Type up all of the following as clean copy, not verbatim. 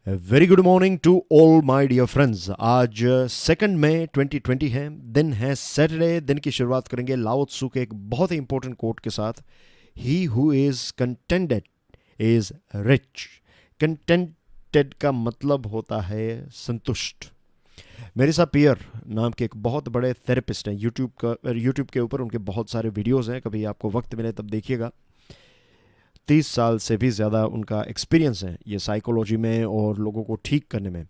Very good morning to all my dear friends. आज 2 मई 2020 है, दिन है सैटरडे। दिन की शुरुआत करेंगे लाओ त्सू के एक बहुत ही इंपॉर्टेंट कोट के साथ। He who is contented is rich. Contented का मतलब होता है संतुष्ट। मेरे साथ पियर नाम के एक बहुत बड़े थेरेपिस्ट हैं। यूट्यूब के ऊपर उनके बहुत सारे वीडियोस हैं, कभी आपको वक्त मिले तब देखिएगा। 30 साल से भी ज़्यादा उनका एक्सपीरियंस है ये साइकोलॉजी में और लोगों को ठीक करने में।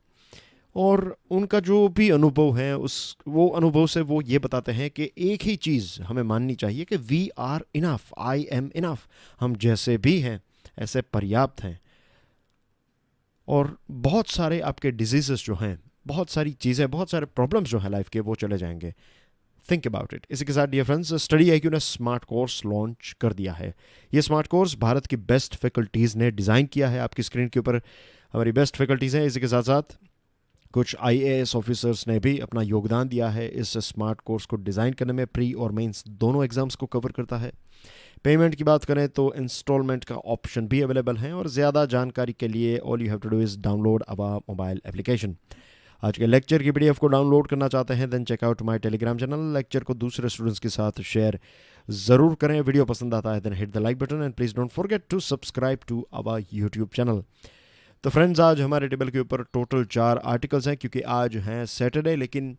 और उनका जो भी अनुभव है वो अनुभव से वो ये बताते हैं कि एक ही चीज़ हमें माननी चाहिए कि we are enough, I am enough. हम जैसे भी हैं ऐसे पर्याप्त हैं। और बहुत सारे आपके डिजीज़ जो हैं, बहुत सारी चीज़ें, बहुत सारे प्रॉब्लम्स जो हैं लाइफ के, वो चले जाएंगे। Think about it. इसी के साथ डियर फ्रेंड्स, स्टडी आईक्यू ने स्मार्ट कोर्स लॉन्च कर दिया है। ये स्मार्ट कोर्स भारत की बेस्ट फैकल्टीज़ ने डिज़ाइन किया है। आपकी स्क्रीन के ऊपर हमारी बेस्ट फैकल्टीज़ हैं। इसी के साथ साथ कुछ आईएएस ऑफिसर्स ने भी अपना योगदान दिया है इस स्मार्ट कोर्स को डिज़ाइन करने में। प्री और मेंस दोनों एग्जाम्स को कवर करता है। पेमेंट की बात करें तो इंस्टॉलमेंट का ऑप्शन भी अवेलेबल है। और ज़्यादा जानकारी के लिए all you have to do is download our mobile application. आज के लेक्चर की पीडीएफ को डाउनलोड करना चाहते हैं then check out my Telegram channel. Lecture को दूसरे स्टूडेंट्स के साथ शेयर ज़रूर करें। वीडियो पसंद आता है then hit the like button and please don't forget to subscribe to our YouTube channel. तो फ्रेंड्स, आज हमारे टेबल के ऊपर टोटल 4 आर्टिकल्स हैं क्योंकि आज हैं सैटरडे। लेकिन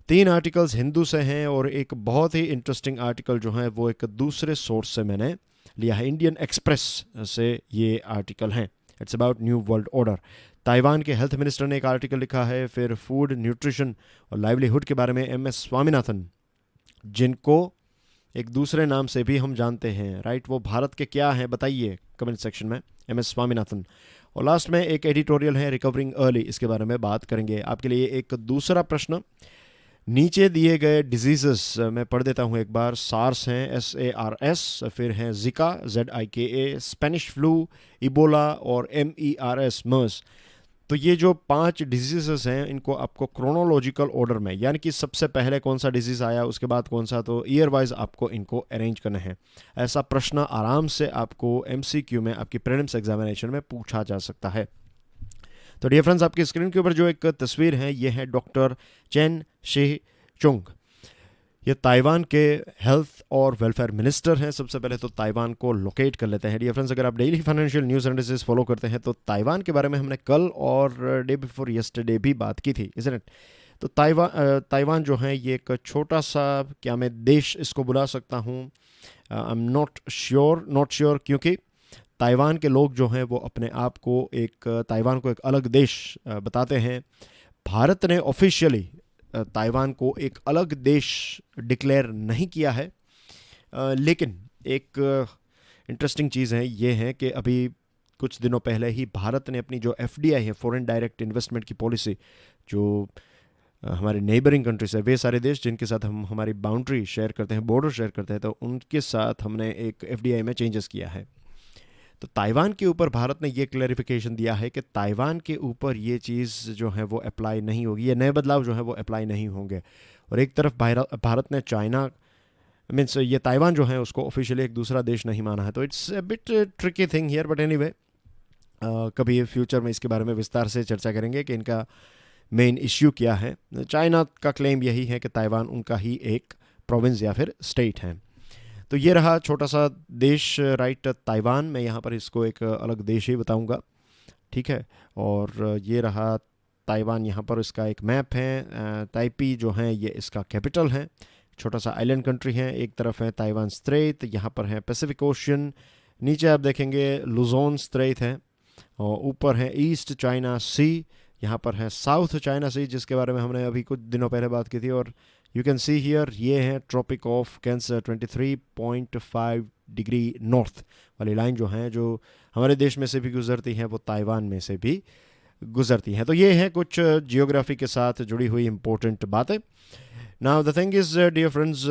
3 आर्टिकल्स हिंदू से हैं और एक बहुत ही इंटरेस्टिंग आर्टिकल जो है वो एक दूसरे सोर्स से मैंने लिया है। इंडियन एक्सप्रेस से ये आर्टिकल हैं। It's about new world order. Taiwan के हेल्थ मिनिस्टर ने एक आर्टिकल लिखा है। फिर फूड, न्यूट्रिशन और लाइवलीहुड के बारे में एम एस स्वामीनाथन, जिनको एक दूसरे नाम से भी हम जानते हैं, राइट, वो भारत के क्या हैं बताइए कमेंट सेक्शन में, एम एस स्वामीनाथन। और लास्ट में एक एडिटोरियल है रिकवरिंग अर्ली, इसके बारे में बात करेंगे। आपके लिए एक दूसरा प्रश्न, नीचे दिए गए डिजीज़ेस मैं पढ़ देता हूँ एक बार। सार्स हैं, SARS, फिर हैं जिका, ZIKA, स्पेनिश फ्लू, इबोला और MERS, मर्स। तो ये जो 5 डिजीज़ेस हैं इनको आपको क्रोनोलॉजिकल ऑर्डर में, यानी कि सबसे पहले कौन सा डिजीज़ आया उसके बाद कौन सा, तो ईयर वाइज आपको इनको अरेंज करना है। ऐसा प्रश्न आराम से आपको MCQ में, आपकी प्रीलिम्स एग्जामिनेशन में पूछा जा सकता है। तो डियर फ्रेंड्स, आपकी स्क्रीन के ऊपर जो एक तस्वीर है ये है डॉक्टर चेन शी चुंग। ये ताइवान के हेल्थ और वेलफेयर मिनिस्टर हैं। सबसे पहले तो ताइवान को लोकेट कर लेते हैं। डियर फ्रेंड्स, अगर आप daily financial news analysis follow करते हैं तो ताइवान के बारे में हमने कल और डे बिफोर यस्टरडे भी बात की थी, इज़न्ट इट। तो ताइवान जो है ये एक छोटा सा, क्या मैं देश इसको बुला सकता हूँ, आई एम नॉट श्योर, क्योंकि ताइवान के लोग जो हैं वो अपने आप को ताइवान को एक अलग देश बताते हैं। भारत ने ऑफिशियली ताइवान को एक अलग देश डिक्लेयर नहीं किया है। लेकिन एक इंटरेस्टिंग चीज़ है ये है कि अभी कुछ दिनों पहले ही भारत ने अपनी जो FDI है, फॉरेन डायरेक्ट इन्वेस्टमेंट की पॉलिसी, जो हमारे नेबरिंग कंट्रीज है, वे सारे देश जिनके साथ हम हमारी बाउंड्री शेयर करते हैं, बॉर्डर शेयर करते हैं, तो उनके साथ हमने एक FDI में चेंजेस किया है। तो ताइवान के ऊपर भारत ने ये क्लैरिफिकेशन दिया है कि ताइवान के ऊपर ये चीज़ जो है वो अप्लाई नहीं होगी, ये नए बदलाव जो है वो अप्लाई नहीं होंगे। और एक तरफ भारत ने चाइना, मीन्स ये ताइवान जो है उसको ऑफिशियली एक दूसरा देश नहीं माना है। तो it's a bit tricky thing here, but anyway, कभी फ्यूचर में इसके बारे में विस्तार से चर्चा करेंगे कि इनका मेन इश्यू क्या है। चाइना का क्लेम यही है कि ताइवान उनका ही एक प्रोविंस या फिर स्टेट है। तो ये रहा छोटा सा देश, राइट, ताइवान। मैं यहाँ पर इसको एक अलग देश ही बताऊँगा, ठीक है। और ये रहा ताइवान, यहाँ पर इसका एक मैप है। ताइपी जो है ये इसका कैपिटल है। छोटा सा आइलैंड कंट्री है। एक तरफ है ताइवान स्ट्रेट, यहाँ पर है पैसिफिक ओशन। नीचे आप देखेंगे लुजोन स्ट्रेट है। और ऊपर है ईस्ट चाइना सी, यहाँ पर है साउथ चाइना सी, जिसके बारे में हमने अभी कुछ दिनों पहले बात की थी। और यू कैन सी हियर, ये है tropic of cancer, 23.5 degree north वाली लाइन जो है, जो हमारे देश में से भी गुजरती हैं, वो ताइवान में से भी गुजरती हैं। तो ये है कुछ जियोग्राफी के साथ जुड़ी हुई इंपॉर्टेंट बातें। Now the thing is dear friends,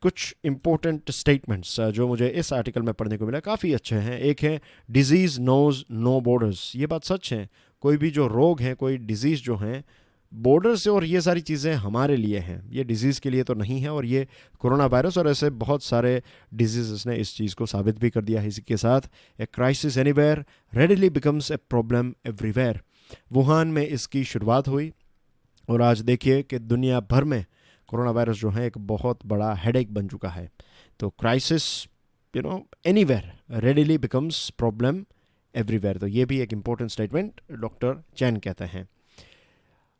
कुछ इंपॉर्टेंट स्टेटमेंट्स जो मुझे इस आर्टिकल में पढ़ने को मिला काफ़ी अच्छे हैं। एक है डिजीज़ नोज नो बॉर्डर्स। ये बात सच है। कोई भी जो रोग है, कोई डिजीज़ जो हैं, बॉर्डर से और ये सारी चीज़ें हमारे लिए हैं, ये डिजीज़ के लिए तो नहीं है। और ये कोरोना वायरस और ऐसे बहुत सारे डिजीज़ ने इस चीज़ को साबित भी कर दिया है। इसी के साथ a crisis anywhere readily becomes a problem everywhere. Wuhan में इसकी शुरुआत हुई और आज देखिए कि दुनिया भर में कोरोना वायरस जो है एक बहुत बड़ा हेडेक बन चुका है। तो crisis anywhere readily becomes problem everywhere. तो ये भी एक इम्पोर्टेंट स्टेटमेंट डॉक्टर चैन कहते हैं।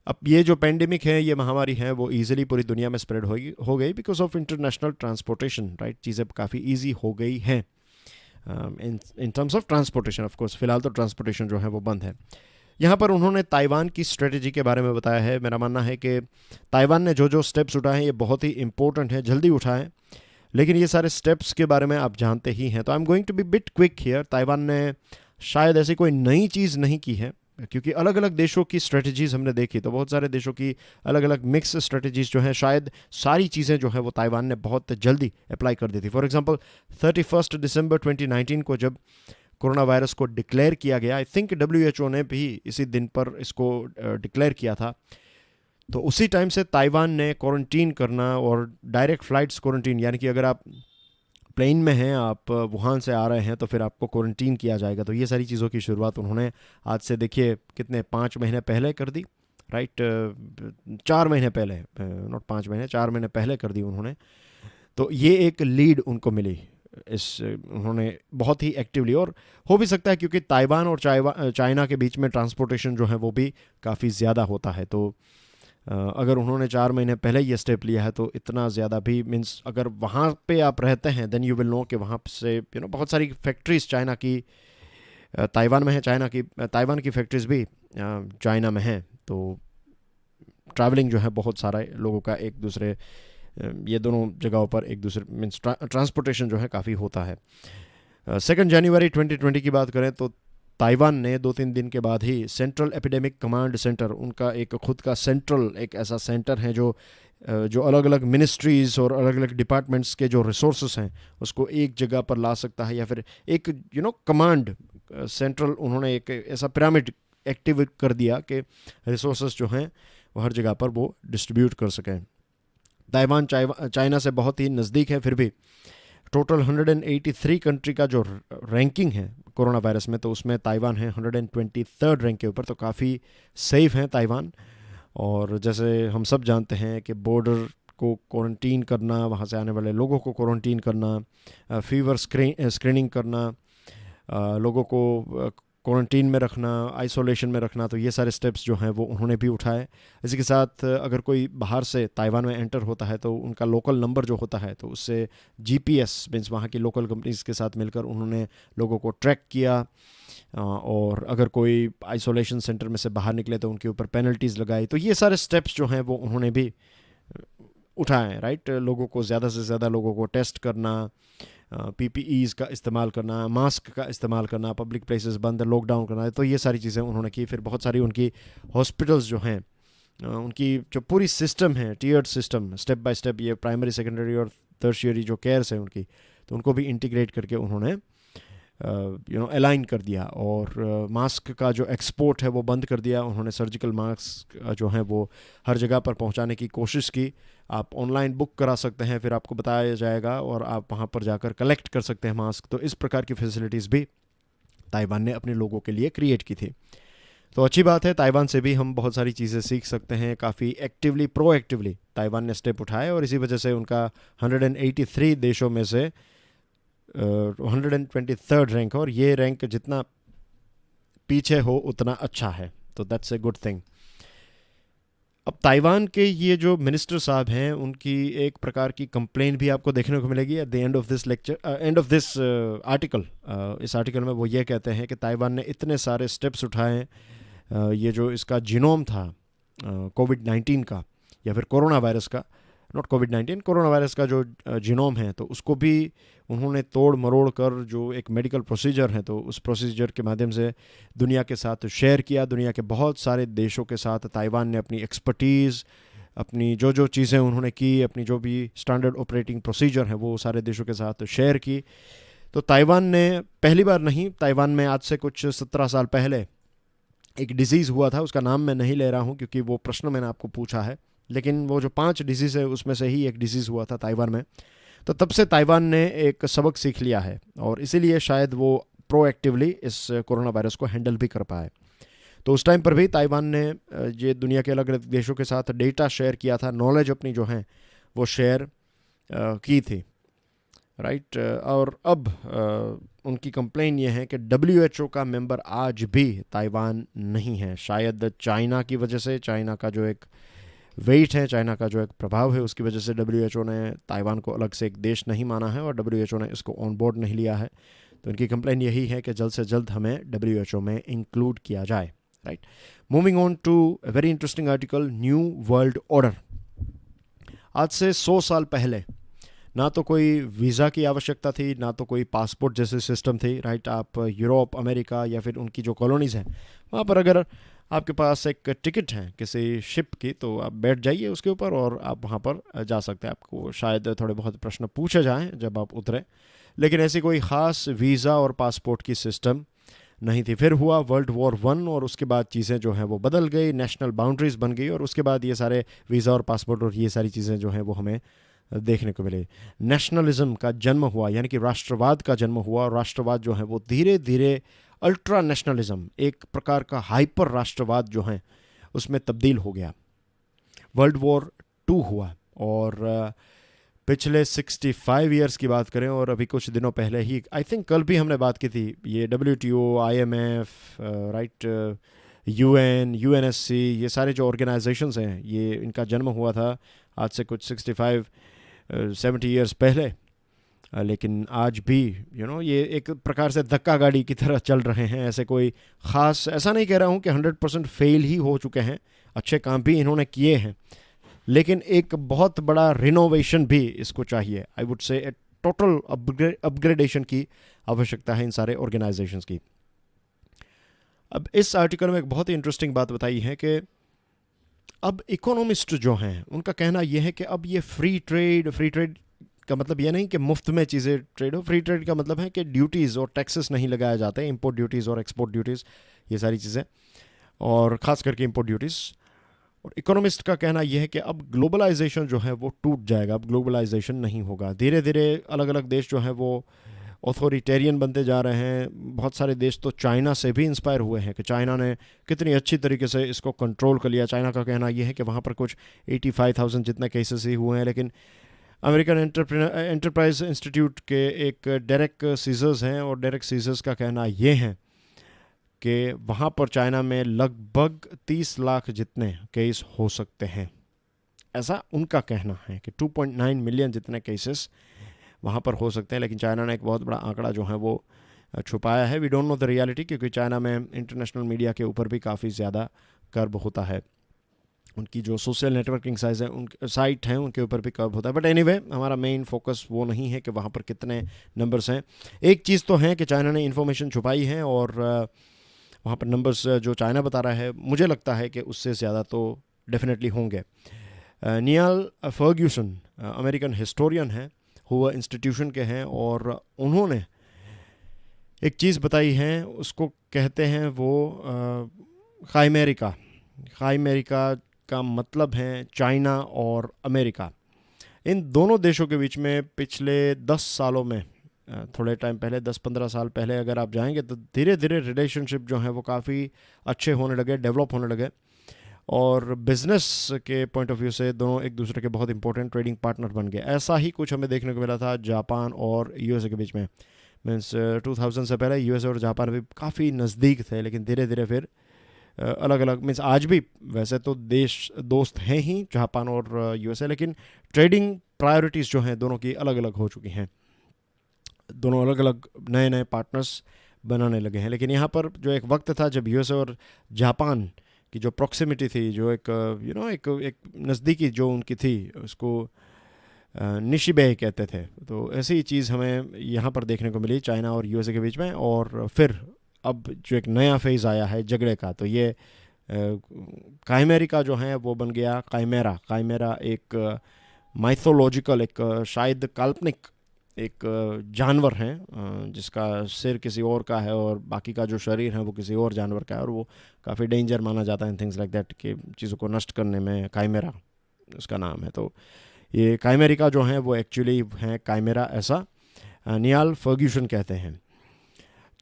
अब ये जो पेंडेमिक है, ये महामारी है, वो इजीली पूरी दुनिया में स्प्रेड हो गई because of international transportation, right. चीज़ें काफ़ी ईजी हो गई हैं in terms of transportation. Of course फिलहाल तो ट्रांसपोर्टेशन जो है वो बंद है। यहाँ पर उन्होंने ताइवान की स्ट्रेटजी के बारे में बताया है। मेरा मानना है कि ताइवान ने जो जो स्टेप्स उठाए हैं ये बहुत ही इंपॉर्टेंट है, जल्दी उठाएं, लेकिन ये सारे स्टेप्स के बारे में आप जानते ही हैं। तो I am going to be bit quick here. Taiwan ने शायद ऐसी कोई नई चीज़ नहीं की है, क्योंकि अलग अलग देशों की स्ट्रेटजीज़ हमने देखी, तो बहुत सारे देशों की अलग अलग मिक्स स्ट्रेटजीज़ जो हैं, शायद सारी चीज़ें जो हैं वो ताइवान ने बहुत जल्दी अप्लाई कर दी थी। फॉर एग्जांपल 31 दिसंबर 2019 को जब कोरोना वायरस को डिक्लेयर किया गया, आई थिंक WHO ने भी इसी दिन पर इसको डिक्लेयर किया था, तो उसी टाइम से ताइवान ने क्वारंटीन करना और डायरेक्ट फ़्लाइट्स क्वारंटीन, यानी कि अगर आप प्लेन में हैं, आप वुहान से आ रहे हैं, तो फिर आपको क्वारंटीन किया जाएगा। तो ये सारी चीज़ों की शुरुआत उन्होंने आज से देखिए कितने 5 महीने पहले कर दी, राइट। 4 महीने पहले, नॉट 5 महीने, 4 महीने पहले कर दी उन्होंने। तो ये एक लीड उनको मिली, उन्होंने बहुत ही एक्टिवली, और हो भी सकता है क्योंकि ताइवान और चाइना के बीच में ट्रांसपोर्टेशन जो है वो भी काफ़ी ज़्यादा होता है। तो अगर उन्होंने 4 महीने पहले ये स्टेप लिया है तो इतना ज़्यादा भी मीन्स, अगर वहाँ पे आप रहते हैं देन यू विल नो कि वहाँ से बहुत सारी फैक्ट्रीज चाइना की ताइवान में है, ताइवान की फैक्ट्रीज भी चाइना में हैं। तो ट्रैवलिंग जो है बहुत सारा लोगों का एक दूसरे, ये दोनों जगहों पर एक दूसरे मीन्स ट्रांसपोर्टेशन जो है काफ़ी होता है। 2 जनवरी 2020 की बात करें तो ताइवान ने 2-3 दिन के बाद ही सेंट्रल एपिडेमिक कमांड सेंटर, उनका एक खुद का सेंट्रल एक ऐसा सेंटर है जो अलग अलग मिनिस्ट्रीज़ और अलग अलग डिपार्टमेंट्स के जो रिसोर्सेस हैं उसको एक जगह पर ला सकता है, या फिर एक कमांड सेंट्रल, उन्होंने एक ऐसा पिरामिड एक्टिव कर दिया कि रिसोर्सेस जो हैं वो हर जगह पर वो डिस्ट्रीब्यूट कर सकें। ताइवान चाइना से बहुत ही नज़दीक है, फिर भी टोटल 183 कंट्री का जो रैंकिंग है कोरोना वायरस में, तो उसमें ताइवान है 123rd रैंक के ऊपर। तो काफ़ी सेफ है ताइवान। और जैसे हम सब जानते हैं कि बॉर्डर को क्वारंटीन करना, वहाँ से आने वाले लोगों को क्वारंटीन करना, फीवर स्क्रीनिंग करना, लोगों को क्वारंटीन में रखना, आइसोलेशन में रखना, तो ये सारे स्टेप्स जो हैं वो उन्होंने भी उठाए। इसी के साथ अगर कोई बाहर से ताइवान में एंटर होता है तो उनका लोकल नंबर जो होता है, तो उससे GPS मीन्स वहाँ की लोकल कंपनीज के साथ मिलकर उन्होंने लोगों को ट्रैक किया, और अगर कोई आइसोलेशन सेंटर में से बाहर निकले तो उनके ऊपर पेनल्टीज़ लगाई। तो ये सारे स्टेप्स जो हैं वो उन्होंने भी उठाए, राइट। लोगों को ज़्यादा से ज़्यादा लोगों को टेस्ट करना, PPEs का इस्तेमाल करना, मास्क का इस्तेमाल करना, पब्लिक प्लेसेस बंद, लॉकडाउन करना, तो ये सारी चीज़ें उन्होंने की। फिर बहुत सारी उनकी हॉस्पिटल्स जो हैं, उनकी जो पूरी सिस्टम है, टियर्ड सिस्टम, स्टेप बाय स्टेप, ये प्राइमरी, सेकेंडरी और टर्शियरी जो केयर्स है उनकी, तो उनको भी इंटीग्रेट करके उन्होंने अलाइन कर दिया। और मास्क का जो एक्सपोर्ट है वो बंद कर दिया उन्होंने। सर्जिकल मास्क जो हैं वो हर जगह पर पहुंचाने की कोशिश की। आप ऑनलाइन बुक करा सकते हैं, फिर आपको बताया जाएगा और आप वहां पर जाकर कलेक्ट कर सकते हैं मास्क। तो इस प्रकार की फैसिलिटीज़ भी ताइवान ने अपने लोगों के लिए क्रिएट की थी। तो अच्छी बात है, ताइवान से भी हम बहुत सारी चीज़ें सीख सकते हैं। काफ़ी एक्टिवली, प्रोएक्टिवली ताइवान ने स्टेप उठाए, और इसी वजह से उनका 183 देशों में से 123rd रैंक, और ये रैंक जितना पीछे हो उतना अच्छा है, तो दैट्स ए गुड थिंग। अब ताइवान के ये जो मिनिस्टर साहब हैं, उनकी एक प्रकार की कंप्लेन भी आपको देखने को मिलेगी at the end of this lecture, end of this article. इस आर्टिकल में वो ये कहते हैं कि ताइवान ने इतने सारे स्टेप्स उठाए, ये जो इसका जीनोम था कोविड-19 का, या फिर कोरोना वायरस का, नॉट कोविड-19, कोरोना वायरस का जो जीनोम है, तो उसको भी उन्होंने तोड़ मरोड़ कर जो एक मेडिकल प्रोसीजर है, तो उस प्रोसीजर के माध्यम से दुनिया के साथ शेयर किया। दुनिया के बहुत सारे देशों के साथ ताइवान ने अपनी एक्सपर्टीज़, अपनी जो चीज़ें उन्होंने की, अपनी जो भी स्टैंडर्ड ऑपरेटिंग प्रोसीजर है, वो सारे देशों के साथ शेयर की। तो ताइवान ने पहली बार नहीं, ताइवान में आज से कुछ 17 साल पहले एक डिजीज़ हुआ था, उसका नाम मैं नहीं ले रहा हूँ क्योंकि वो प्रश्न मैंने आपको पूछा है, लेकिन वो जो 5 डिजीज़ है उसमें से ही एक डिजीज़ हुआ था ताइवान में। तो तब से ताइवान ने एक सबक सीख लिया है, और इसीलिए शायद वो प्रोएक्टिवली इस कोरोना वायरस को हैंडल भी कर पाए। तो उस टाइम पर भी ताइवान ने ये दुनिया के अलग अलग देशों के साथ डेटा शेयर किया था, नॉलेज अपनी जो है वो शेयर की थी, राइट। और अब उनकी कंप्लेन ये है कि WHO का मेंबर आज भी ताइवान नहीं है, शायद चाइना की वजह से, चाइना का जो एक वेट है, चाइना का जो एक प्रभाव है, उसकी वजह से WHO ने ताइवान को अलग से एक देश नहीं माना है और WHO ने इसको ऑन बोर्ड नहीं लिया है। तो इनकी कंप्लेन यही है कि जल्द से जल्द हमें WHO में इंक्लूड किया जाए, right. Moving on to a very interesting article, new world order. आज से 100 साल पहले ना तो कोई वीज़ा की आवश्यकता थी, ना तो कोई पासपोर्ट जैसे सिस्टम थी, राइट। आप यूरोप, अमेरिका या फिर उनकी जो कॉलोनीज़ हैं वहाँ पर अगर आपके पास एक टिकट है किसी शिप की तो आप बैठ जाइए उसके ऊपर और आप वहाँ पर जा सकते हैं। आपको शायद थोड़े बहुत प्रश्न पूछे जाएं जब आप उतरे, लेकिन ऐसी कोई ख़ास वीज़ा और पासपोर्ट की सिस्टम नहीं थी। फिर हुआ वर्ल्ड वॉर 1 और उसके बाद चीज़ें जो हैं वो बदल गई, नेशनल बाउंड्रीज़ बन गई और उसके बाद ये सारे वीज़ा और पासपोर्ट और ये सारी चीज़ें जो हैं वो हमें देखने को मिले। नेशनलिज्म का जन्म हुआ, यानी कि राष्ट्रवाद का जन्म हुआ और राष्ट्रवाद जो है वो धीरे धीरे अल्ट्रा नेशनलिज्म, एक प्रकार का हाइपर राष्ट्रवाद जो है उसमें तब्दील हो गया। वर्ल्ड वॉर 2 हुआ और पिछले 65 इयर्स की बात करें और अभी कुछ दिनों पहले ही, आई थिंक कल भी हमने बात की थी, ये WTO, IMF, right, UN, UNSC, ये सारे जो ऑर्गेनाइजेशंस हैं ये इनका जन्म हुआ था आज से कुछ 65-70 इयर्स पहले। लेकिन आज भी ये एक प्रकार से धक्का गाड़ी की तरह चल रहे हैं। ऐसे कोई ख़ास, ऐसा नहीं कह रहा हूँ कि 100% फेल ही हो चुके हैं, अच्छे काम भी इन्होंने किए हैं, लेकिन एक बहुत बड़ा रिनोवेशन भी इसको चाहिए। I would say total upgradation की आवश्यकता है इन सारे ऑर्गेनाइजेशंस की। अब इस आर्टिकल में एक बहुत ही इंटरेस्टिंग बात बताई है कि अब इकोनॉमिस्ट जो हैं उनका कहना यह है कि अब ये फ्री ट्रेड का मतलब ये नहीं कि मुफ्त में चीज़ें ट्रेड हो, फ्री ट्रेड का मतलब है कि ड्यूटीज़ और टैक्सेस नहीं लगाए जाते, इंपोर्ट ड्यूटीज़ और एक्सपोर्ट ड्यूटीज़, ये सारी चीज़ें, और ख़ास करके इंपोर्ट ड्यूटीज़। और इकोनॉमिस्ट का कहना यह है कि अब ग्लोबलाइजेशन जो है वो टूट जाएगा, अब ग्लोबलाइजेशन नहीं होगा। धीरे धीरे अलग अलग देश जो हैं वो ऑथोरिटेरियन बनते जा रहे हैं। बहुत सारे देश तो चाइना से भी इंस्पायर हुए हैं कि चाइना ने कितनी अच्छी तरीके से इसको कंट्रोल कर लिया। चाइना का कहना यह है कि वहाँ पर कुछ 85,000 जितने केसेस ही हुए हैं, लेकिन अमेरिकन एंटरप्राइज इंस्टीट्यूट के एक डेरेक सीजर्स हैं और डेरेक सीजर्स का कहना ये है कि वहाँ पर चाइना में लगभग 30 लाख जितने केस हो सकते हैं, ऐसा उनका कहना है कि 2.9 मिलियन जितने केसेस वहाँ पर हो सकते हैं। लेकिन चाइना ने एक बहुत बड़ा आंकड़ा जो है वो छुपाया है। We don't know the reality, क्योंकि चाइना में इंटरनेशनल मीडिया के ऊपर भी काफ़ी ज़्यादा कर्ब होता है, उनकी जो सोशल नेटवर्किंग साइट हैं उनके ऊपर भी कर्व होता है। बट एनीवे, हमारा मेन फोकस वो नहीं है कि वहाँ पर कितने नंबर्स हैं। एक चीज़ तो है कि चाइना ने इन्फॉर्मेशन छुपाई है और वहाँ पर नंबर्स जो चाइना बता रहा है मुझे लगता है कि उससे ज़्यादा तो डेफिनेटली होंगे। नियाल फर्ग्यूसन अमेरिकन हिस्टोरियन हैं, हुआ इंस्टीट्यूशन के हैं, और उन्होंने एक चीज़ बताई है, उसको कहते हैं वो खाइमेरिका का मतलब है चाइना और अमेरिका। इन दोनों देशों के बीच में पिछले 10 सालों में, थोड़े टाइम पहले 10-15 साल पहले अगर आप जाएंगे तो धीरे धीरे रिलेशनशिप जो है वो काफ़ी अच्छे होने लगे, डेवलप होने लगे, और बिज़नेस के पॉइंट ऑफ व्यू से दोनों एक दूसरे के बहुत इंपॉर्टेंट ट्रेडिंग पार्टनर बन गए। ऐसा ही कुछ हमें देखने को मिला था जापान और USA के बीच में। मीन्स 2000 से पहले USA और जापान भी काफ़ी नज़दीक थे, लेकिन धीरे धीरे फिर अलग अलग, मीन्स आज भी वैसे तो देश दोस्त हैं ही जापान और USA, लेकिन ट्रेडिंग प्रायोरिटीज़ जो हैं दोनों की अलग अलग हो चुकी हैं, दोनों अलग अलग नए नए पार्टनर्स बनाने लगे हैं। लेकिन यहाँ पर जो एक वक्त था जब USA और जापान की जो प्रॉक्सिमिटी थी, जो एक एक नज़दीकी जो उनकी थी, उसको निशिबे कहते थे, तो ऐसी ही चीज़ हमें यहाँ पर देखने को मिली चाइना और USA के बीच में। और फिर अब जो एक नया फेज़ आया है झगड़े का, तो ये काइमेरिका जो है वो बन गया काइमेरा एक माइथोलॉजिकल, एक शायद काल्पनिक एक जानवर है जिसका सिर किसी और का है और बाकी का जो शरीर है वो किसी और जानवर का है, और वो काफ़ी डेंजर माना जाता है, थिंग्स लाइक दैट, कि चीज़ों को नष्ट करने में काइमेरा उसका नाम है। तो ये काइमेरिका जो है वो एक्चुअली है काइमेरा, ऐसा नियाल फर्ग्यूसन कहते हैं।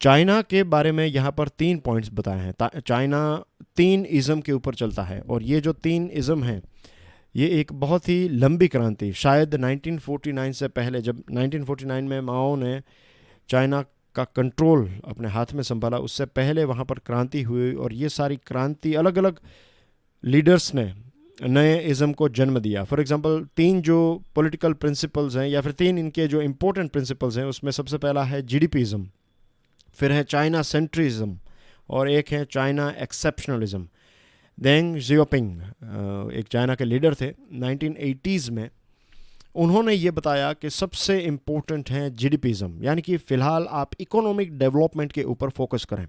चाइना के बारे में यहाँ पर 3 पॉइंट्स बताए हैं। चाइना 3 इज़म के ऊपर चलता है, और ये जो 3 इज़म हैं ये एक बहुत ही लंबी क्रांति, शायद 1949 से पहले, जब 1949 में माओ ने चाइना का कंट्रोल अपने हाथ में संभाला, उससे पहले वहाँ पर क्रांति हुई, और ये सारी क्रांति अलग अलग लीडर्स ने नए इज़म को जन्म दिया। फॉर एग्जांपल 3 जो पॉलिटिकल प्रिंसिपल्स हैं, या फिर 3 इनके जो इम्पोर्टेंट प्रिंसिपल्स हैं, उसमें सबसे पहला है जीडीपीज़म, फिर है चाइना सेंट्रिज्म, और एक है चाइना एक्सेप्शनलिज्म। देंग जियोपिंग एक चाइना के लीडर थे 1980s में, उन्होंने ये बताया कि सबसे इम्पोर्टेंट है जीडीपीज़म, यानी कि फ़िलहाल आप इकोनॉमिक डेवलपमेंट के ऊपर फोकस करें,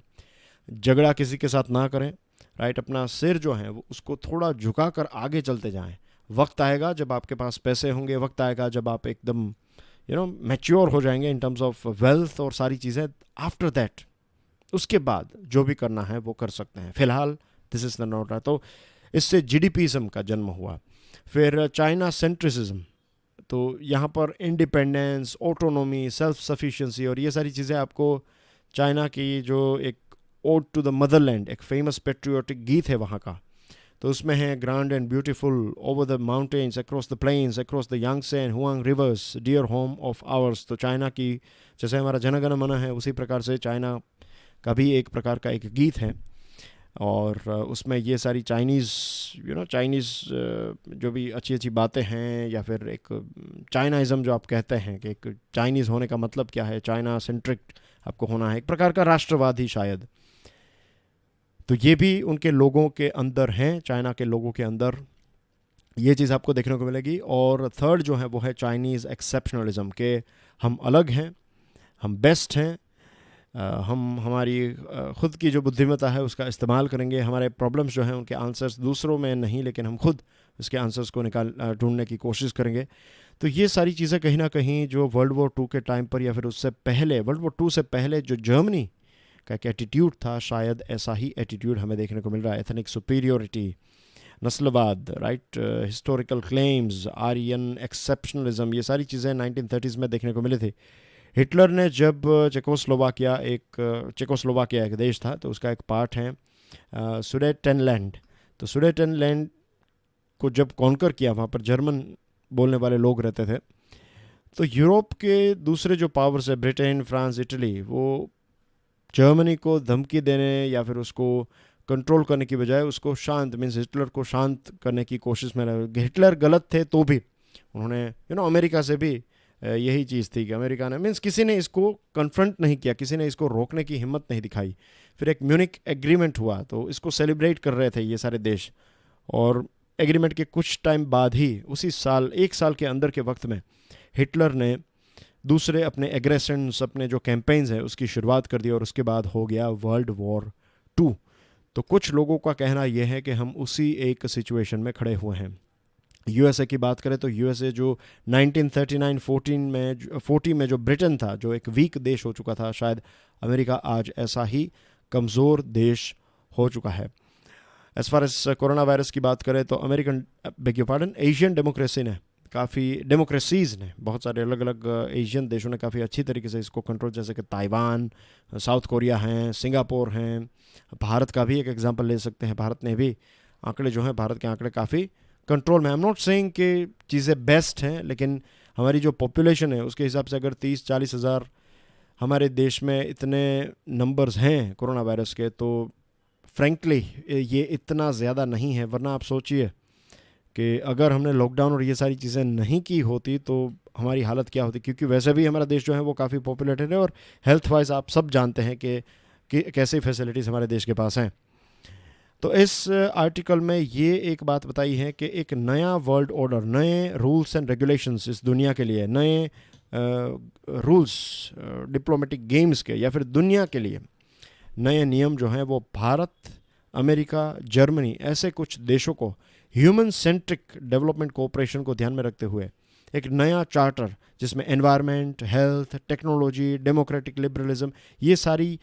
झगड़ा किसी के साथ ना करें, राइट। अपना सिर जो है वो उसको थोड़ा झुका कर आगे चलते जाएं। वक्त आएगा जब आपके पास पैसे होंगे, वक्त आएगा जब आप एकदम मैच्योर हो जाएंगे इन टर्म्स ऑफ वेल्थ और सारी चीज़ें। आफ्टर दैट, उसके बाद जो भी करना है वो कर सकते हैं, फ़िलहाल दिस इज़ द नॉट। तो इससे जीडीपीज़म का जन्म हुआ। फिर चाइना सेंट्रिसिज्म, तो यहाँ पर इंडिपेंडेंस, ऑटोनॉमी, सेल्फ सफिशिएंसी और ये सारी चीज़ें आपको चाइना की जो एक ओड टू द मदरलैंड, एक फेमस पेट्रियोटिक गीत है वहाँ का, तो उसमें है grand and beautiful over the mountains, across the plains, across the Yangtze and Huang rivers, dear home of ours. तो चाइना की, जैसे हमारा जनगण मन है, उसी प्रकार से चाइना का भी एक प्रकार का एक गीत है, और उसमें ये सारी चाइनीज़ चाइनीज़ जो भी अच्छी अच्छी बातें हैं, या फिर एक चाइनाइज़म जो आप कहते हैं कि एक चाइनीज़ होने का मतलब क्या है, चाइना सेंट्रिक आपको होना है, एक प्रकार का राष्ट्रवाद ही शायद। तो ये भी उनके लोगों के अंदर हैं, चाइना के लोगों के अंदर ये चीज़ आपको देखने को मिलेगी। और थर्ड जो है वो है चाइनीज़ एक्सेप्शनलिज्म, के हम अलग हैं, हम बेस्ट हैं, हम हमारी ख़ुद की जो बुद्धिमत्ता है उसका इस्तेमाल करेंगे, हमारे प्रॉब्लम्स जो हैं उनके आंसर्स दूसरों में नहीं, लेकिन हम खुद उसके आंसर्स को ढूंढने की कोशिश करेंगे। तो ये सारी चीज़ें कहीं ना कहीं जो वर्ल्ड वॉर 2 के टाइम पर, या फिर उससे पहले, वर्ल्ड वॉर 2 से पहले जो जर्मनी का एक एटीट्यूड था, शायद ऐसा ही एटीट्यूड हमें देखने को मिल रहा है। एथनिक सुपीरियोरिटी, नस्लवाद, right, historical claims, Aryan exceptionalism, ये सारी चीज़ें 1930s में देखने को मिली थी। हिटलर ने जब चेकोस्लोवाकिया एक देश था, तो उसका एक पार्ट है सुडेटेनलैंड, तो सुडेटेनलैंड को जब कॉन्कर किया, वहाँ पर जर्मन बोलने वाले लोग रहते थे, तो यूरोप के दूसरे जो पावर्स है, ब्रिटेन, फ्रांस, इटली, वो जर्मनी को धमकी देने या फिर उसको कंट्रोल करने की बजाय उसको शांत, मीन्स हिटलर को शांत करने की कोशिश में लगे। हिटलर गलत थे तो भी उन्होंने अमेरिका से भी यही चीज़ थी कि अमेरिका ने, मीन्स किसी ने इसको कन्फ्रंट नहीं किया, किसी ने इसको रोकने की हिम्मत नहीं दिखाई। फिर एक म्यूनिक एग्रीमेंट हुआ, तो इसको सेलिब्रेट कर रहे थे ये सारे देश, और एग्रीमेंट के कुछ टाइम बाद ही, उसी साल, 1 साल के अंदर के वक्त में, हिटलर ने दूसरे अपने एग्रेशंस, अपने जो कैंपेन्स हैं उसकी शुरुआत कर दी, और उसके बाद हो गया वर्ल्ड वॉर 2। तो कुछ लोगों का कहना यह है कि हम उसी एक सिचुएशन में खड़े हुए हैं। यूएसए की बात करें तो यूएसए जो 1939-40 में जो ब्रिटेन था, जो एक वीक देश हो चुका था, शायद अमेरिका आज ऐसा ही कमज़ोर देश हो चुका है। As far as corona virus की बात करें तो American, beg your pardon, Asian democracies ने, बहुत सारे अलग अलग एशियन देशों ने काफ़ी अच्छी तरीके से इसको कंट्रोल, जैसे कि ताइवान, साउथ कोरिया हैं, सिंगापुर हैं, भारत का भी एक एग्जांपल ले सकते हैं। भारत ने भी आंकड़े जो हैं, भारत के आंकड़े काफ़ी कंट्रोल में। आई एम नॉट सेइंग कि चीज़ें बेस्ट हैं, लेकिन हमारी जो पॉपुलेशन है उसके हिसाब से अगर 30-40 हज़ार हमारे देश में इतने नंबर्स हैं कोरोना वायरस के, तो फ्रेंकली ये इतना ज़्यादा नहीं है। वरना आप सोचिए कि अगर हमने लॉकडाउन और ये सारी चीज़ें नहीं की होती तो हमारी हालत क्या होती, क्योंकि वैसे भी हमारा देश जो है वो काफ़ी पॉपुलेटेड है, और हेल्थ वाइज आप सब जानते हैं कि कैसी फैसिलिटीज़ हमारे देश के पास हैं। तो इस आर्टिकल में ये एक बात बताई है कि एक नया वर्ल्ड ऑर्डर, नए रूल्स एंड रेगुलेशंस इस दुनिया के लिए, नए रूल्स डिप्लोमेटिक गेम्स के, या फिर दुनिया के लिए नए नियम जो हैं वो भारत, अमेरिका, जर्मनी, ऐसे कुछ देशों को ह्यूमन सेंट्रिक डेवलपमेंट कोऑपरेशन को ध्यान में रखते हुए एक नया चार्टर, जिसमें environment, health, technology, democratic liberalism, ये सारी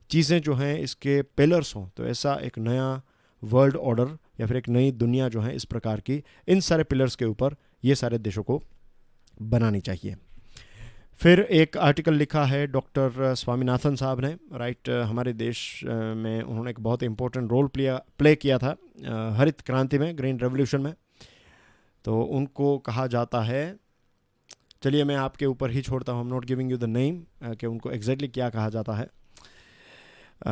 चीज़ें जो हैं इसके पिलर्स हों, तो ऐसा एक नया वर्ल्ड ऑर्डर या फिर एक नई दुनिया जो है इस प्रकार की, इन सारे पिलर्स के ऊपर ये सारे देशों को बनानी चाहिए। फिर एक आर्टिकल लिखा है डॉक्टर स्वामीनाथन साहब ने, राइट। हमारे देश में उन्होंने एक बहुत इंपॉर्टेंट रोल प्ले किया था हरित क्रांति में, ग्रीन रेवोल्यूशन में। तो उनको कहा जाता है, चलिए मैं आपके ऊपर ही छोड़ता हूँ, I am not giving you the name कि उनको एग्जैक्टली क्या कहा जाता है।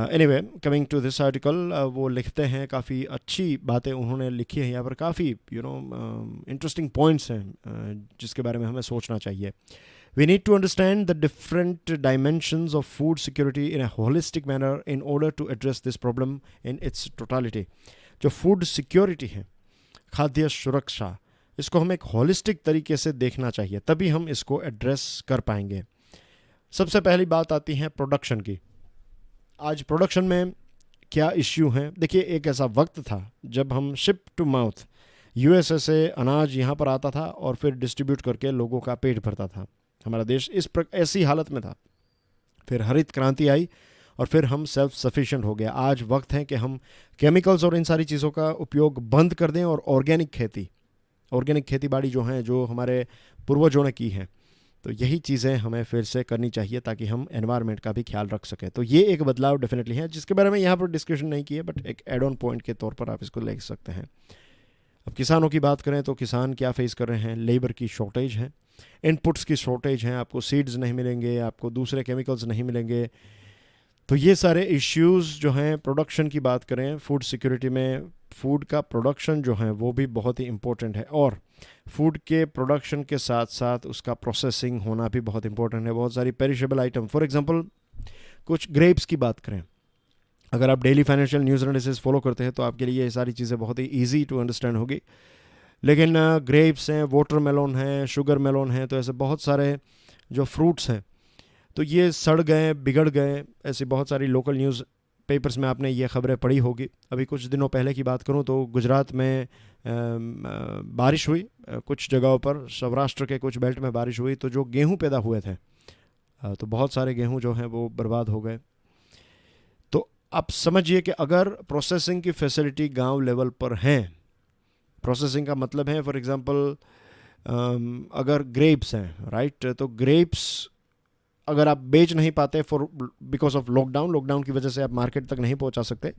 Anyway, coming to this article, वो लिखते हैं, काफ़ी अच्छी बातें उन्होंने लिखी है यहाँ पर, काफ़ी इंटरेस्टिंग पॉइंट्स हैं जिसके बारे में हमें सोचना चाहिए। We need to understand the different dimensions of food security in a holistic manner in order to address this problem in its totality. जो फूड सिक्योरिटी है, खाद्य सुरक्षा, इसको हमें एक होलिस्टिक तरीके से देखना चाहिए, तभी हम इसको एड्रेस कर पाएंगे। सबसे पहली बात आती है प्रोडक्शन की। आज प्रोडक्शन में क्या इश्यू हैं? देखिए, एक ऐसा वक्त था जब हम शिप टू माउथ यूएसए से अनाज यहाँ पर आता था और फिर डिस्ट्रीब्यूट करके लोगों का पेट भरता था। हमारा देश ऐसी हालत में था। फिर हरित क्रांति आई और फिर हम सेल्फ सफिशिएंट हो गया। आज वक्त है कि हम केमिकल्स और इन सारी चीज़ों का उपयोग बंद कर दें और ऑर्गेनिक खेती बाड़ी जो हैं, जो हमारे पूर्वजों ने की हैं, तो यही चीज़ें हमें फिर से करनी चाहिए ताकि हम एनवायरनमेंट का भी ख्याल रख सकें। तो ये एक बदलाव डेफिनेटली है जिसके बारे में यहाँ पर डिस्कशन नहीं की है, बट एक एड ऑन पॉइंट के तौर पर आप इसको ले सकते हैं। अब किसानों की बात करें तो किसान क्या फेस कर रहे हैं? लेबर की शॉर्टेज है, इनपुट्स की शॉर्टेज है, आपको सीड्स नहीं मिलेंगे, आपको दूसरे केमिकल्स नहीं मिलेंगे। तो ये सारे इश्यूज़ जो हैं, प्रोडक्शन की बात करें, फूड सिक्योरिटी में फूड का प्रोडक्शन जो है वो भी बहुत ही इम्पोर्टेंट है, और फूड के प्रोडक्शन के साथ साथ उसका प्रोसेसिंग होना भी बहुत इंपॉर्टेंट है। बहुत सारी पेरिशेबल आइटम, फॉर एग्जांपल कुछ ग्रेप्स की बात करें, अगर आप daily financial news analysis follow करते हैं तो आपके लिए ये सारी चीज़ें बहुत ही ईजी टू अंडरस्टैंड होगी। लेकिन ग्रेप्स हैं, वाटरमेलन हैं, शुगर मेलन हैं, तो ऐसे बहुत सारे जो फ्रूट्स हैं, तो ये सड़ गए, बिगड़ गए। ऐसी बहुत सारी लोकल न्यूज़ पेपर्स में आपने ये खबरें पढ़ी होगी। अभी कुछ दिनों पहले की बात करूं तो गुजरात में बारिश हुई, कुछ जगहों पर सौराष्ट्र के कुछ बेल्ट में बारिश हुई, तो जो गेहूं पैदा हुए थे तो बहुत सारे गेहूं जो हैं वो बर्बाद हो गए। तो आप समझिए कि अगर प्रोसेसिंग की फैसिलिटी गांव लेवल पर हैं, प्रोसेसिंग का मतलब है फॉर एग्जांपल अगर ग्रेप्स हैं, राइट, तो ग्रेप्स अगर आप बेच नहीं पाते फॉर बिकॉज ऑफ लॉकडाउन की वजह से आप मार्केट तक नहीं पहुंचा सकते,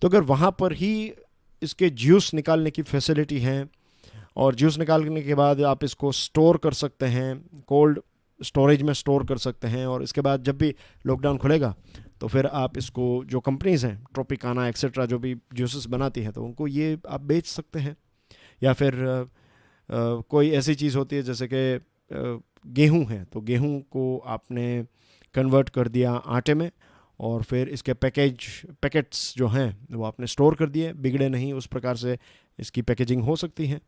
तो अगर वहाँ पर ही इसके जूस निकालने की फैसिलिटी है और जूस निकालने के बाद आप इसको स्टोर कर सकते हैं, कोल्ड स्टोरेज में स्टोर कर सकते हैं, और इसके बाद जब भी लॉकडाउन खुलेगा तो फिर आप इसको, जो कंपनीज़ हैं ट्रोपिकाना एक्सेट्रा जो भी जूसेस बनाती हैं, तो उनको ये आप बेच सकते हैं। या फिर कोई ऐसी चीज़ होती है जैसे कि गेहूं है, तो गेहूं को आपने कन्वर्ट कर दिया आटे में और फिर इसके पैकेट्स जो हैं वो आपने स्टोर कर दिए, बिगड़े नहीं, उस प्रकार से इसकी पैकेजिंग हो सकती है।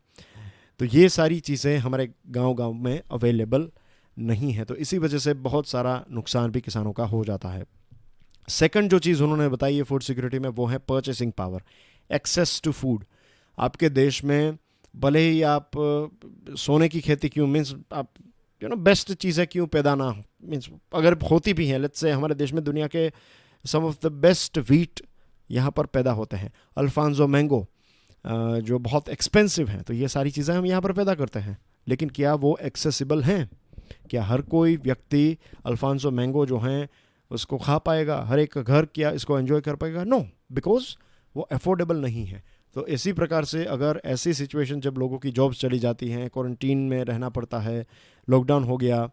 तो ये सारी चीज़ें हमारे गांव में अवेलेबल नहीं है, तो इसी वजह से बहुत सारा नुकसान भी किसानों का हो जाता है। सेकंड जो चीज़ उन्होंने बताई है फूड सिक्योरिटी में, वो है purchasing power, access to food. आपके देश में भले ही आप सोने की खेती क्यों, मीन्स आप बेस्ट चीज़ें क्यों पैदा ना हो, मीन्स अगर होती भी हैं, लेट्स से हमारे देश में दुनिया के सम ऑफ द बेस्ट वीट यहाँ पर पैदा होते हैं, अल्फांसो मैंगो जो बहुत एक्सपेंसिव हैं, तो ये सारी चीज़ें हम यहाँ पर पैदा करते हैं, लेकिन क्या वो एक्सेसिबल हैं? क्या हर कोई व्यक्ति अल्फांसो मैंगो जो हैं उसको खा पाएगा? हर एक घर क्या इसको एंजॉय कर पाएगा? नो, बिकॉज वो अफोर्डेबल नहीं है। तो इसी प्रकार से अगर ऐसी सिचुएशन जब लोगों की जॉब्स चली जाती हैं, क्वारंटीन में रहना पड़ता है, लॉकडाउन हो गया,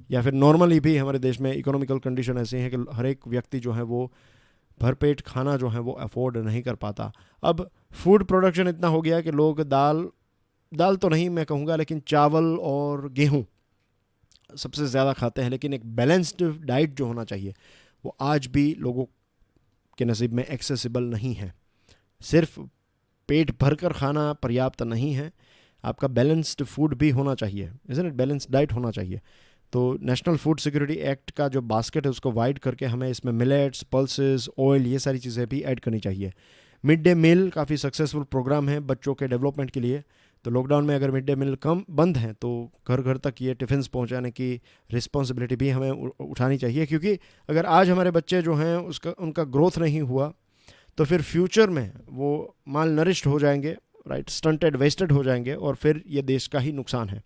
या फिर नॉर्मली भी हमारे देश में इकोनॉमिकल कंडीशन ऐसी है कि हर एक व्यक्ति जो है वो भरपेट खाना जो है वो अफोर्ड नहीं कर पाता। अब फूड प्रोडक्शन इतना हो गया कि लोग दाल तो नहीं मैं कहूँगा, लेकिन चावल और गेहूँ सबसे ज़्यादा खाते हैं, लेकिन एक बैलेंस्ड डाइट जो होना चाहिए वो आज भी लोगों के नसीब में एक्सेसिबल नहीं है। सिर्फ पेट भरकर खाना पर्याप्त नहीं है, आपका बैलेंस्ड फूड भी होना चाहिए, इज़न्ट इट? बैलेंस्ड डाइट होना चाहिए। तो नेशनल फूड सिक्योरिटी एक्ट का जो बास्केट है उसको वाइड करके हमें इसमें मिलेट्स, पल्सेस, ऑयल, ये सारी चीज़ें भी ऐड करनी चाहिए। मिड डे मील काफ़ी सक्सेसफुल प्रोग्राम है बच्चों के डेवलपमेंट के लिए, तो लॉकडाउन में अगर मिड डे मील कम बंद हैं तो घर घर तक ये टिफ़िन्स पहुंचाने की रिस्पॉन्सिबिलिटी भी हमें उठानी चाहिए, क्योंकि अगर आज हमारे बच्चे जो हैं उनका ग्रोथ नहीं हुआ तो फिर फ्यूचर में वो माल नरिश्ड हो जाएंगे, राइट, स्टंटेड, वेस्टेड हो जाएंगे, और फिर ये देश का ही नुकसान है।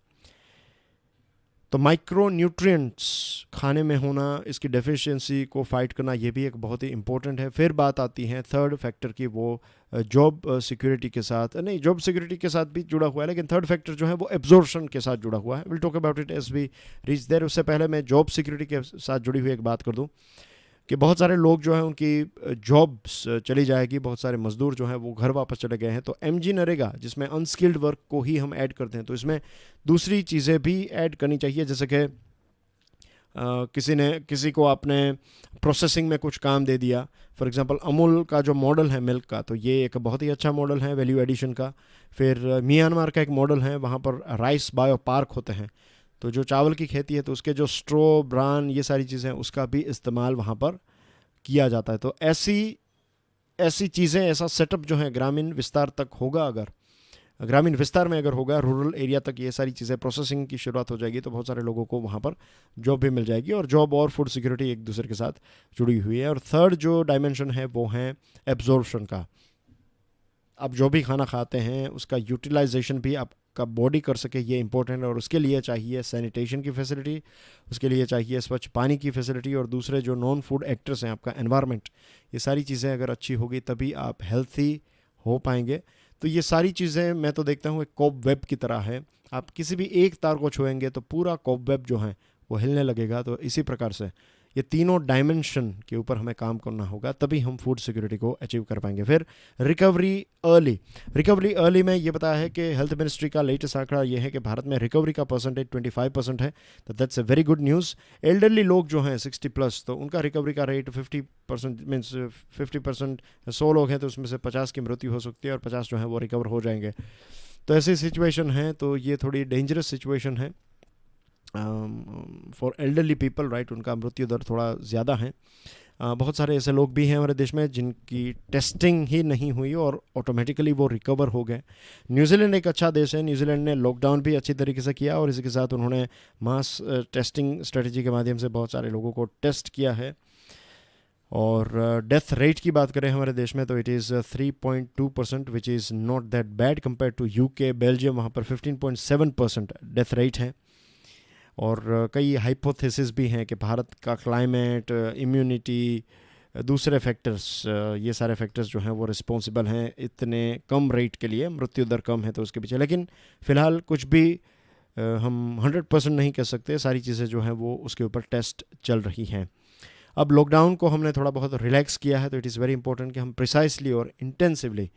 तो माइक्रो न्यूट्रिएंट्स खाने में होना, इसकी डेफिशिएंसी को फाइट करना, ये भी एक बहुत ही इंपॉर्टेंट है। फिर बात आती है थर्ड फैक्टर की, वो जॉब सिक्योरिटी के साथ नहीं, जॉब सिक्योरिटी के साथ भी जुड़ा हुआ है, लेकिन थर्ड फैक्टर जो है वो एब्जॉर्प्शन के साथ जुड़ा हुआ है। Will talk about it as we reach there. उससे पहले मैं जॉब सिक्योरिटी के साथ जुड़ी हुई एक बात कर दूं कि बहुत सारे लोग जो हैं उनकी जॉब्स चली जाएगी, बहुत सारे मजदूर जो हैं वो घर वापस चले गए हैं। तो एमजी नरेगा, जिसमें अनस्किल्ड वर्क को ही हम ऐड करते हैं, तो इसमें दूसरी चीज़ें भी ऐड करनी चाहिए, जैसे कि किसी को आपने प्रोसेसिंग में कुछ काम दे दिया। फॉर एग्जांपल अमूल का जो मॉडल है मिल्क का, तो ये एक बहुत ही अच्छा मॉडल है वैल्यू एडिशन का। फिर म्यांमार का एक मॉडल है, वहाँ पर राइस बायो पार्क होते हैं, तो जो चावल की खेती है तो उसके जो स्ट्रो, ब्रान, ये सारी चीज़ें, उसका भी इस्तेमाल वहाँ पर किया जाता है। तो ऐसी ऐसी चीज़ें, ऐसा सेटअप जो है ग्रामीण विस्तार तक होगा, अगर ग्रामीण विस्तार में अगर होगा, रूरल एरिया तक ये सारी चीज़ें प्रोसेसिंग की शुरुआत हो जाएगी, तो बहुत सारे लोगों को वहाँ पर जॉब भी मिल जाएगी, और जॉब और फूड सिक्योरिटी एक दूसरे के साथ जुड़ी हुई है। और थर्ड जो डायमेंशन है वो है एब्जॉर्प्शन का। आप जो भी खाना खाते हैं उसका यूटिलाइजेशन भी आपका बॉडी कर सके, ये इंपॉर्टेंट है। और उसके लिए चाहिए सैनिटेशन की फैसिलिटी, उसके लिए चाहिए स्वच्छ पानी की फैसिलिटी, और दूसरे जो नॉन फूड एक्टर्स हैं, आपका एनवायरनमेंट, ये सारी चीज़ें अगर अच्छी होगी तभी आप हेल्थी हो पाएंगे। तो ये सारी चीज़ें मैं तो देखता हूँ एक कॉब वेब की तरह है। आप किसी भी एक तार को छुएंगे तो पूरा कॉब वेब जो है वो हिलने लगेगा। तो इसी प्रकार से ये तीनों डायमेंशन के ऊपर हमें काम करना होगा, तभी हम फूड सिक्योरिटी को अचीव कर पाएंगे। फिर रिकवरी अर्ली में ये बताया है कि हेल्थ मिनिस्ट्री का लेटेस्ट आंकड़ा ये है कि भारत में रिकवरी का परसेंटेज 25% है, तो that's a very good news. Elderly लोग जो हैं 60+, तो उनका रिकवरी का रेट 50% मीन्स 50%। 100 लोग हैं तो उसमें से 50 की मृत्यु हो सकती है और 50 जो है वो रिकवर हो जाएंगे। तो ऐसी सिचुएशन है, तो ये थोड़ी डेंजरस सिचुएशन है फॉर एल्डरली पीपल, राइट। उनका मृत्यु दर थोड़ा ज़्यादा है। बहुत सारे ऐसे लोग भी हैं हमारे देश में जिनकी टेस्टिंग ही नहीं हुई और ऑटोमेटिकली वो रिकवर हो गए। न्यूजीलैंड एक अच्छा देश है, न्यूजीलैंड ने लॉकडाउन भी अच्छी तरीके से किया, और इसी के साथ उन्होंने मास टेस्टिंग स्ट्रेटजी के माध्यम से बहुत सारे लोगों को टेस्ट किया है। और डेथ रेट की बात करें हमारे देश में, तो it is 3.2%, which is not that bad compare to UK, Belgium, वहाँ पर 15.7% डेथ रेट है। और कई हाइपोथेसिस भी हैं कि भारत का क्लाइमेट, इम्यूनिटी, दूसरे फैक्टर्स, ये सारे फैक्टर्स जो हैं वो रिस्पॉन्सिबल हैं इतने कम रेट के लिए, मृत्यु दर कम है तो उसके पीछे। लेकिन फ़िलहाल कुछ भी हम 100% नहीं कह सकते, सारी चीज़ें जो हैं वो उसके ऊपर टेस्ट चल रही हैं। अब लॉकडाउन को हमने थोड़ा बहुत रिलैक्स किया है, तो इट इज़ वेरी इंपॉर्टेंट कि हम प्रिसाइसली और इंटेंसिवली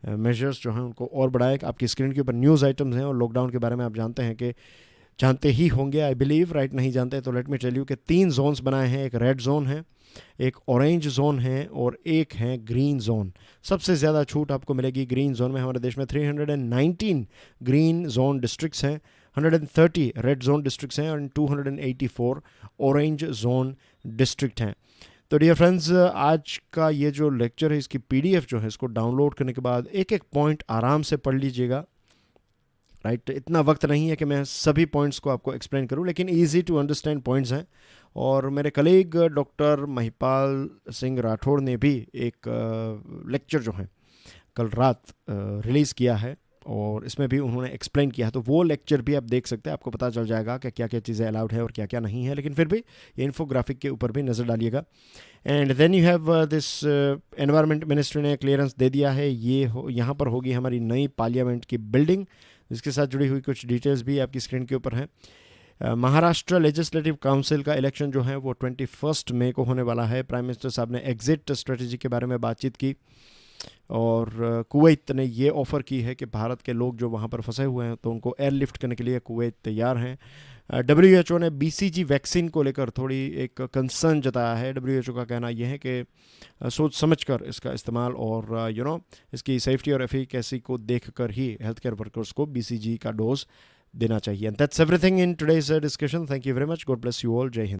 मेजर्स जो हैं उनको और बढ़ाएं। आपकी स्क्रीन के ऊपर न्यूज़ आइटम्स हैं, और लॉकडाउन के बारे में आप जानते ही होंगे, आई बिलीव, राइट। नहीं जानते तो लेट मी टेल यू कि 3 जोन्स बनाए हैं। एक रेड जोन है, एक ऑरेंज जोन है, और एक है ग्रीन जोन। सबसे ज़्यादा छूट आपको मिलेगी ग्रीन जोन में। हमारे देश में 319 ग्रीन जोन डिस्ट्रिक्ट्स हैं, 130 रेड जोन डिस्ट्रिक्ट्स हैं, और 284 ऑरेंज जोन डिस्ट्रिक्ट हैं। तो डियर फ्रेंड्स, आज का ये जो लेक्चर है, इसकी PDF जो है, इसको डाउनलोड करने के बाद एक एक पॉइंट आराम से पढ़ लीजिएगा, राइट। इतना वक्त नहीं है कि मैं सभी पॉइंट्स को आपको एक्सप्लेन करूं, लेकिन इजी टू अंडरस्टैंड पॉइंट्स हैं। और मेरे कलीग डॉक्टर महिपाल सिंह राठौड़ ने भी एक लेक्चर जो है कल रात रिलीज़ किया है, और इसमें भी उन्होंने एक्सप्लेन किया है, तो वो लेक्चर भी आप देख सकते हैं। आपको पता चल जाएगा कि क्या क्या चीज़ें अलाउड है और क्या क्या नहीं है। लेकिन फिर भी ये इन्फोग्राफिक के ऊपर भी नज़र डालिएगा। And then you have this, environment ministry ने क्लियरेंस दे दिया है, यहाँ पर होगी हमारी नई पार्लियामेंट की बिल्डिंग। इसके साथ जुड़ी हुई कुछ डिटेल्स भी आपकी स्क्रीन के ऊपर है। महाराष्ट्र लेजिस्लेटिव काउंसिल का इलेक्शन जो है वो 21 मई को होने वाला है। प्राइम मिनिस्टर साहब ने एग्जिट स्ट्रेटजी के बारे में बातचीत की, और कुवैत ने ये ऑफ़र की है कि भारत के लोग जो वहाँ पर फंसे हुए हैं तो उनको एयरलिफ्ट करने के लिए कुवैत तैयार हैं। WHO ने BCG वैक्सीन को लेकर थोड़ी एक कंसर्न जताया है। WHO का कहना यह है कि सोच समझकर इसका इस्तेमाल और इसकी सेफ्टी और एफिकेसी को देखकर ही हेल्थ केयर वर्कर्स को BCG का डोज देना चाहिए। And that's everything in today's discussion. Thank you very much. God bless you all. जय हिंद।